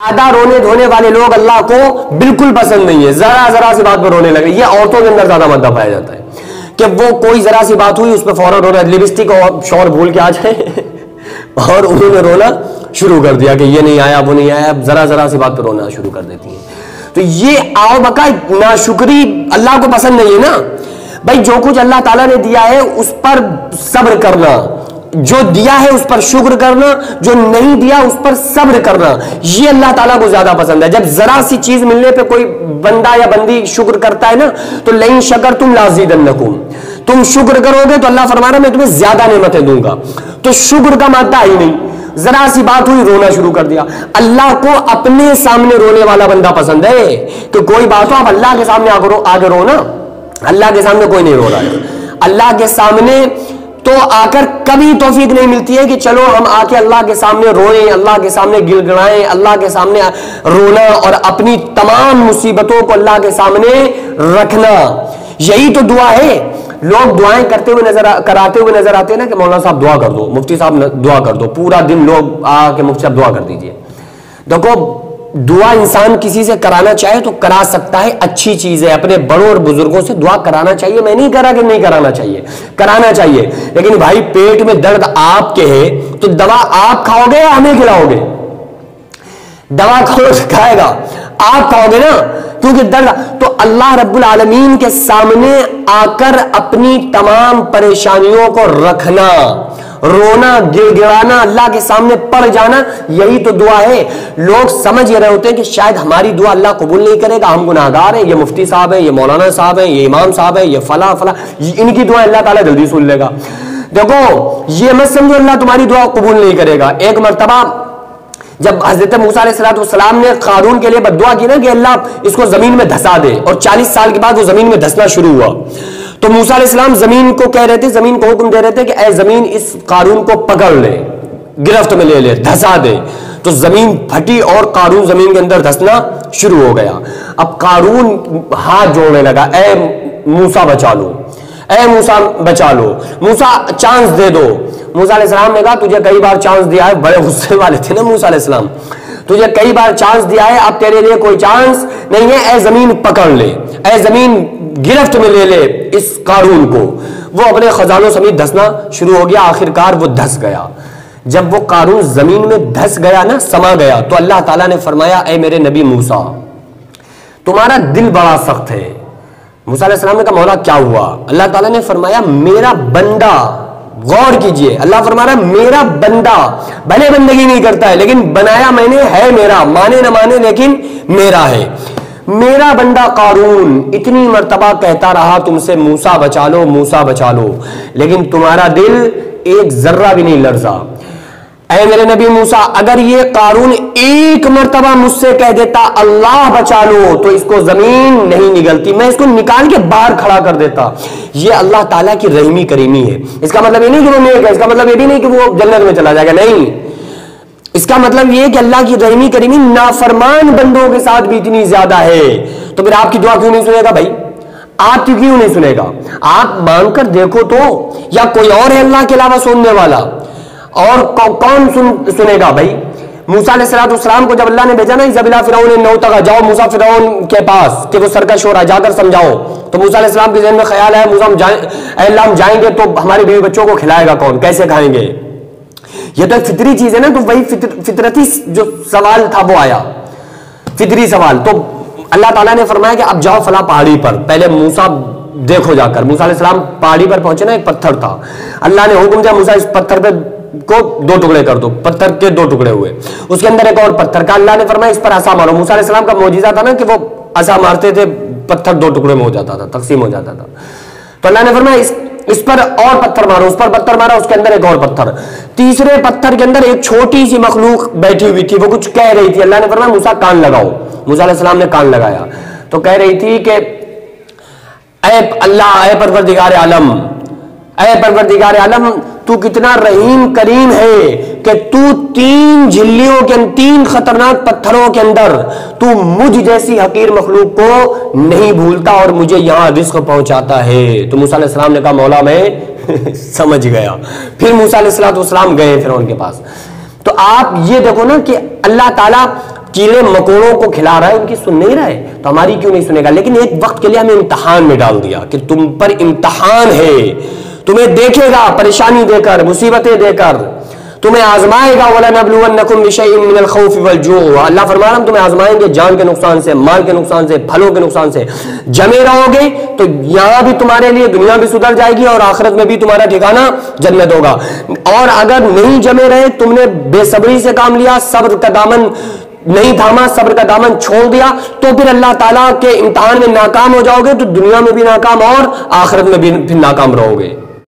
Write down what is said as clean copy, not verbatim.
زیادہ رونے دھونے والے لوگ اللہ کو بالکل پسند نہیں ہے. ذرا ذرا سی بات پر رونے لگے. یہ عورتوں کے اندر زیادہ مادہ پایا جاتا ہے کہ وہ کوئی ذرا سی بات ہوئی اس پہ فوراً رونا, لپسٹک اور شور بھول کے آ جائے اور انہوں نے رونا شروع کر دیا کہ یہ نہیں آیا وہ نہیں آیا, ذرا ذرا سی بات پہ رونا شروع کر دیتی ہیں. تو یہ آؤ بکا ناشکری اللہ کو پسند نہیں ہے نا بھائی. جو کچھ اللہ تعالیٰ نے دیا ہے اس پر صبر کرنا, جو دیا ہے اس پر شکر کرنا, جو نہیں دیا اس پر صبر کرنا, یہ اللہ تعالیٰ کو زیادہ پسند ہے. جب ذرا سی چیز ملنے پہ کوئی بندہ یا بندی شکر کرتا ہے نا تو لئن شکرتم لازیدنکم, تم شکر کرو گے تو اللہ فرما رہا ہے میں تمہیں زیادہ نعمتیں دوں گا. تو شکر کا مادہ ہی نہیں, ذرا سی بات ہوئی رونا شروع کر دیا. اللہ کو اپنے سامنے رونے والا بندہ پسند ہے کہ کوئی بات ہو آپ اللہ کے سامنے آگے رو نا. اللہ کے سامنے کوئی نہیں رو رہا ہے. اللہ کے سامنے تو آ کر کبھی توفیق نہیں ملتی ہے کہ چلو ہم آ کے اللہ کے سامنے روئیں, اللہ کے سامنے گڑ گڑائیں, اللہ کے سامنے رونا اور اپنی تمام مصیبتوں کو اللہ کے سامنے رکھنا. یہی تو دعا ہے. لوگ دعائیں کرتے ہوئے کراتے ہوئے نظر آتے ہیں نا کہ مولانا صاحب دعا کر دو, مفتی صاحب دعا کر دو. پورا دن لوگ آ کے مفتی صاحب دعا کر دیجئے. دیکھو دعا انسان کسی سے کرانا چاہے تو کرا سکتا ہے, اچھی چیز ہے. اپنے بڑوں اور بزرگوں سے دعا کرانا چاہیے. میں نہیں کہہ رہا کہ نہیں کرانا چاہیے, کرانا چاہیے. لیکن بھائی پیٹ میں درد آپ کے ہے تو دوا آپ کھاؤ گے یا ہمیں کھلاؤ گے؟ دوا کھائے گا آپ کھاؤ گے نا, کیونکہ درد. تو اللہ رب العالمین کے سامنے آ کر اپنی تمام پریشانیوں کو رکھنا, رونا گڑ گڑانا, اللہ کے سامنے پڑ جانا, یہی تو دعا ہے. لوگ سمجھ یہ رہے ہوتے ہیں کہ شاید ہماری دعا اللہ قبول نہیں کرے گا, ہم گناہگار ہیں, یہ مفتی صاحب ہیں, یہ مولانا صاحب ہیں, یہ امام صاحب ہیں, یہ فلاں فلاں, ان کی دعا اللہ تعالیٰ جلدی سن لے گا. دیکھو یہ مت سمجھو اللہ تمہاری دعا قبول نہیں کرے گا. ایک مرتبہ جب حضرت موسیٰ علیہ السلام نے قارون کے لیے بد دعا کی نا کہ اللہ اس کو زمین میں دھسا دے, اور 40 سال کے بعد وہ زمین میں دھسنا شروع ہوا, تو موسیٰ علیہ السلام زمین کو کہہ رہے تھے, زمین کو حکم دے رہے تھے کہ اے زمین اس قارون کو پکڑ لے, گرفت میں لے لے, دھسا دے. تو زمین پھٹی اور قارون زمین کے اندر دھسنا شروع ہو گیا. اب قارون ہاتھ جوڑنے لگا, اے موسیٰ بچا لو, اے موسیٰ بچا لو, موسیٰ چانس دے دو. موسیٰ علیہ السلام نے کہا تجھے کئی بار چانس دیا ہے, بڑے غصے والے تھے نا موسیٰ علیہ السلام, تجھے کئی بار چانس دیا ہے, اب تیرے لیے کوئی چانس نہیں ہے, اے زمین پکڑ لے, اے زمین گرفت میں لے لے اس قارون کو. وہ اپنے خزانوں سمیت دھسنا شروع ہو گیا, آخرکار وہ دھس گیا. جب وہ قارون زمین میں دھس گیا نا, سما گیا, تو اللہ تعالیٰ نے فرمایا اے میرے نبی موسیٰ تمہارا دل بڑا سخت ہے. موسیٰ علیہ السلام نے کہا مولا کیا ہوا؟ اللہ تعالیٰ نے فرمایا میرا بندہ, غور کیجئے, اللہ فرما رہا ہے میرا بندہ بھلے بندگی نہیں کرتا ہے لیکن بنایا میں نے ہے میرا, مانے نہ مانے لیکن میرا ہے. میرا بندہ قارون اتنی مرتبہ کہتا رہا تم سے موسیٰ بچا لو, موسیٰ بچا لو, لیکن تمہارا دل ایک ذرہ بھی نہیں لرزا. اے میرے نبی موسیٰ اگر یہ قارون ایک مرتبہ مجھ سے کہہ دیتا اللہ بچا لو تو اس کو زمین نہیں نگلتی, میں اس کو نکال کے باہر کھڑا کر دیتا. یہ اللہ تعالیٰ کی رحمی کریمی ہے. اس کا مطلب یہ نہیں کہ وہ نیک ہے, اس کا مطلب یہ بھی نہیں کہ وہ جنت میں چلا جائے گا, نہیں. اس کا مطلب یہ کہ اللہ کی رحمی کریمی نافرمان بندوں کے ساتھ بھی اتنی زیادہ ہے. تو پھر آپ کی دعا کیوں نہیں سنے گا بھائی؟ آپ کی کیوں نہیں سنے گا؟ آپ مانگ کر دیکھو تو, یا کوئی اور ہے اللہ کے علاوہ سننے والا؟ اور کون سنے گا بھائی؟ موسیٰ علیہ السلام کو جب اللہ نے بھیجا نا اذهب الى فرعون انه طغى, جاؤ موسیٰ فرعون کے پاس کہ وہ سرکش ہو رہا ہے, جا کر سمجھاؤ. تو موسیٰ علیہ السلام کے ذہن میں خیال ہے موسیٰ اے اللہ ہم جائیں گے تو ہمارے بیوی بچوں کو کھلائے گا کون, کیسے کھائیں گے؟ یہ تو ایک فطری چیز ہے نا. تو وہی فطرتی جو سوال تھا وہ آیا, فطری سوال. تو اللہ تعالیٰ نے فرمایا کہ اب جاؤ فلاں پہاڑی پر, پہلے موسیٰ دیکھو جا کر. موسیٰ علیہ السلام پہاڑی پر پہنچے نا, ایک پتھر تھا, اللہ نے حکم دیا موسیٰ اس پتھر پہ کو 2 ٹکڑے کر دو. پتھر کے 2 ٹکڑے ہوئے, اس کے اندر ایک اور پتھر کا, اللہ نے فرمایا اس پر عصا مارو. موسیٰ علیہ السلام کا معجزہ تھا نا کہ وہ عصا مارتے تھے, پتھر 2 ٹکڑے میں ہو جاتا تھا, تقسیم ہو جاتا تھا. تو اللہ نے فرمایا اس پر اور پتھر مارو, اس پر پتھر مارا, اس کے اندر ایک اور پتھر. تیسرے پتھر کے اندر ایک چھوٹی سی مخلوق بیٹھی ہوئی تھی, وہ کچھ کہہ رہی تھی. اللہ نے فرمایا موسیٰ کان لگاؤ. موسیٰ علیہ السلام نے کان لگایا تو کہہ رہی تھی کہ اے اللہ, اے پروردگار عالم, اے پروردگار عالم تو کتنا رحیم کریم ہے کہ تو 3 جھلیوں کے 3 خطرناک پتھروں کے اندر تو مجھ جیسی حقیر مخلوق کو نہیں بھولتا اور مجھے یہاں رزق پہنچاتا ہے. تو موسیٰ علیہ السلام نے کہا مولا میں سمجھ گیا. پھر موسیٰ علیہ السلام گئے فرعون کے پاس. تو آپ یہ دیکھو نا کہ اللہ تعالیٰ کیڑے مکوڑوں کو کھلا رہا ہے، ان کی سن نہیں رہا ہے، تو ہماری کیوں نہیں سنے گا؟ لیکن ایک وقت کے لیے ہمیں امتحان میں ڈال دیا کہ تم پر امتحان ہے، تمہیں دیکھے گا پریشانی دے کر، مصیبتیں دے کر، تمہیں آزمائے گا۔ وَلَنَبْلُوَنَّكُمْ بِشَيْءٍ مِّنَ الْخَوْفِ وَالْجُوعِ، اللہ فرما رہا ہم تمہیں آزمائیں گے جان کے نقصان سے، مال کے نقصان سے، پھلوں کے نقصان سے۔ جمے رہو گے تو یہاں بھی تمہارے لیے دنیا بھی سدھر جائے گی اور آخرت میں بھی تمہارا ٹھکانہ جنت ہوگا، اور اگر نہیں جمے رہے، تم نے بے صبری سے کام لیا، صبر کا دامن نہیں تھاما، صبر کا دامن چھوڑ دیا، تو پھر اللہ تعالیٰ کے امتحان میں ناکام ہو جاؤ گے، تو دنیا میں بھی ناکام اور آخرت میں بھی پھر ناکام رہو گے۔